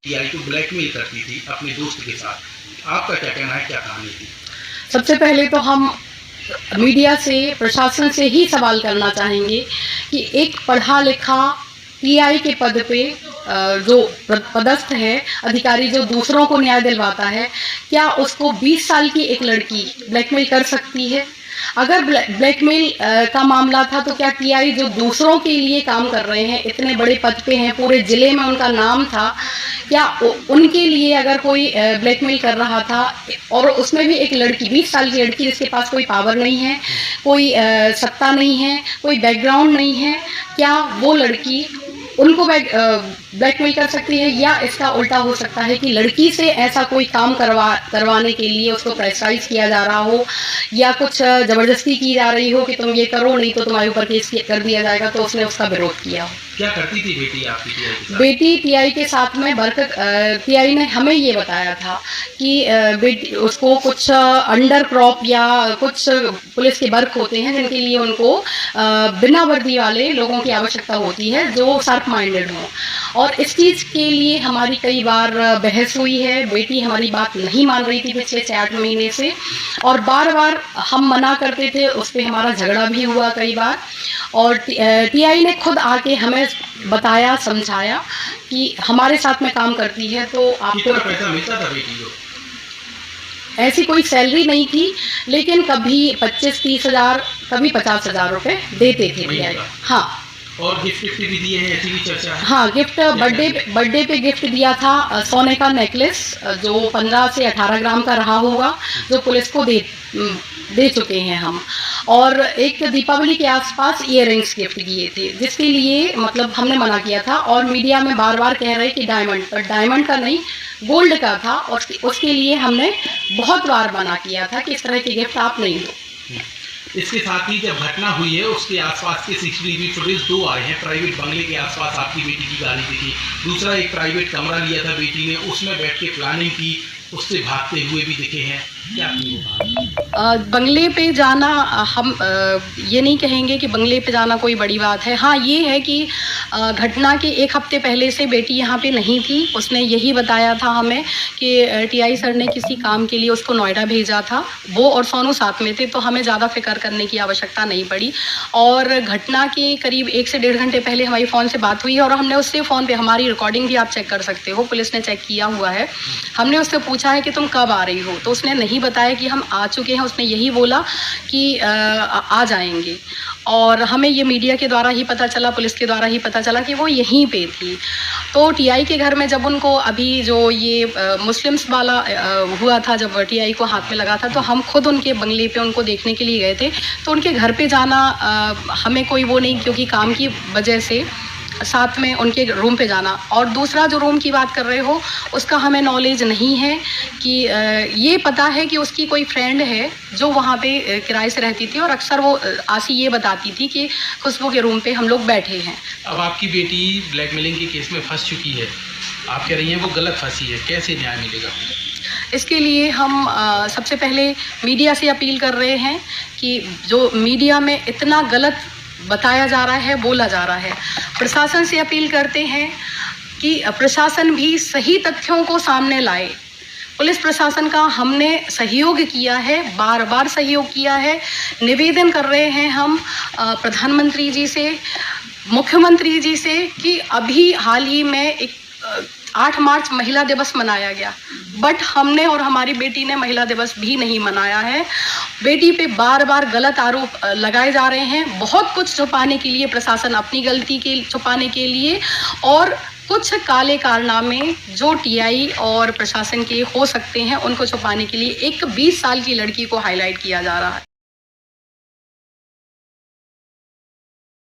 TI को blackmail करती थी अपने दोस्त के साथ। आपका क्या कहना है, क्या कहानी थी? सबसे पहले तो हम मीडिया से, प्रशासन से ही सवाल करना चाहेंगे कि एक पढ़ा लिखा टीआई के पद पे जो पदस्थ है अधिकारी, जो दूसरों को न्याय दिलवाता है, क्या उसको 20 साल की एक लड़की ब्लैकमेल कर सकती है? अगर ब्लैकमेल का मामला था तो क्या टीआई जो दूसरों के लिए काम कर रहे हैं, इतने बड़े पद पे हैं, पूरे ज़िले में उनका नाम था, क्या उनके लिए अगर कोई ब्लैकमेल कर रहा था, और उसमें भी एक लड़की, 20 साल की लड़की जिसके पास कोई पावर नहीं है, कोई सत्ता नहीं है, कोई बैकग्राउंड नहीं है, क्या वो लड़की उनको ब्लैकमेल कर सकती है? या इसका उल्टा हो सकता है कि लड़की से ऐसा कोई काम करवाने के लिए उसको प्रेशराइज किया जा रहा हो, या कुछ ज़बरदस्ती की जा रही हो कि तुम ये करो नहीं तो तुम्हारे ऊपर केस कर दिया जाएगा, तो उसने उसका विरोध किया हो। क्या करती थी बेटी आपकी टीआई के साथ? बेटी टीआई के साथ में टीआई ने हमें ये बताया था कि बेटी उसको कुछ अंडर क्रॉप या कुछ पुलिस के वर्क होते हैं जिनके लिए उनको बिना वर्दी वाले लोगों की आवश्यकता होती है जो शार्प माइंडेड हों, और इस चीज़ के लिए हमारी कई बार बहस हुई है। बेटी हमारी बात नहीं मान रही थी पिछले 6-8 महीने से, और बार बार हम मना करते थे, उस पर हमारा झगड़ा भी हुआ कई बार, और टीआई ने खुद आके हमें बताया, समझाया कि हमारे साथ में काम करती है तो आपको कितना पैसा मिलता था बेटी को? ऐसी कोई सैलरी नहीं थी, लेकिन कभी 25-30 हज़ार, कभी 50 हज़ार रुपये देते थे टीआई। हाँ, और गिफ्ट भी दिए हैं, ऐसी भी चर्चा है? हाँ, गिफ्ट बर्थडे पे गिफ्ट दिया था, सोने का नेकलेस जो 15 से 18 ग्राम का रहा होगा, जो पुलिस को दे चुके हैं हम, और एक दीपावली के आसपास ईयररिंग्स गिफ्ट दिए थे, जिसके लिए मतलब हमने मना किया था, और मीडिया में बार बार कह रहे कि डायमंड, पर डायमंड का नहीं, गोल्ड का था, और उसके लिए हमने बहुत बार मना किया था कि इस तरह के गिफ्ट आप नहीं दो। इसके साथ ही जब घटना हुई है उसके आसपास के सीसीटीवी फुटेज 2 आए हैं। प्राइवेट बंगले के आसपास आपकी बेटी की गाड़ी दिखी, दूसरा एक प्राइवेट कमरा लिया था बेटी ने, उसमें बैठ के प्लानिंग की, उससे भागते हुए भी दिखे हैं। क्या बंगले पे जाना, हम ये नहीं कहेंगे कि बंगले पे जाना कोई बड़ी बात है। हाँ, ये है कि घटना के 1 हफ्ते पहले से बेटी यहाँ पे नहीं थी। उसने यही बताया था हमें कि टीआई सर ने किसी काम के लिए उसको नोएडा भेजा था, वो और सोनू साथ में थे, तो हमें ज़्यादा फिक्र करने की आवश्यकता नहीं पड़ी। और घटना के करीब 1 से 1.5 घंटे पहले हमारी फ़ोन से बात हुई, और हमने उससे फ़ोन पे, हमारी रिकॉर्डिंग भी आप चेक कर सकते हो, पुलिस ने चेक किया हुआ है, हमने उससे पूछा है कि तुम कब आ रही हो, तो उसने नहीं बताया कि हम आ चुके हैं, उसने यही बोला कि आ जाएंगे, और हमें ये मीडिया के द्वारा ही पता चला, पुलिस के द्वारा ही पता चला कि वो यहीं पे थी। तो टीआई के घर में जब उनको, अभी जो ये मुस्लिम्स वाला हुआ था, जब टीआई को हाथ में लगा था, तो हम खुद उनके बंगले पे उनको देखने के लिए गए थे। तो उनके घर पे जाना हमें कोई वो नहीं, क्योंकि काम की वजह से साथ में उनके रूम पे जाना, और दूसरा जो रूम की बात कर रहे हो उसका हमें नॉलेज नहीं है कि ये पता है कि उसकी कोई फ्रेंड है जो वहाँ पे किराए से रहती थी, और अक्सर वो आसी ये बताती थी कि खुशबू के रूम पे हम लोग बैठे हैं। अब आपकी बेटी ब्लैकमेलिंग के केस में फंस चुकी है, आप कह रही हैं वो गलत फंसी है, कैसे न्याय मिलेगा? इसके लिए हम सबसे पहले मीडिया से अपील कर रहे हैं कि जो मीडिया में इतना गलत बताया जा रहा है, बोला जा रहा है, प्रशासन से अपील करते हैं कि प्रशासन भी सही तथ्यों को सामने लाए। पुलिस प्रशासन का हमने सहयोग किया है, बार बार सहयोग किया है, निवेदन कर रहे हैं हम प्रधानमंत्री जी से, मुख्यमंत्री जी से, कि अभी हाल ही में एक 8 मार्च महिला दिवस मनाया गया, बट हमने और हमारी बेटी ने महिला दिवस भी नहीं मनाया है। बेटी पे बार बार गलत आरोप लगाए जा रहे हैं, बहुत कुछ छुपाने के लिए प्रशासन, अपनी गलती के छुपाने के लिए, और कुछ काले कारनामे जो टीआई और प्रशासन के हो सकते हैं उनको छुपाने के लिए एक 20 साल की लड़की को हाईलाइट किया जा रहा है।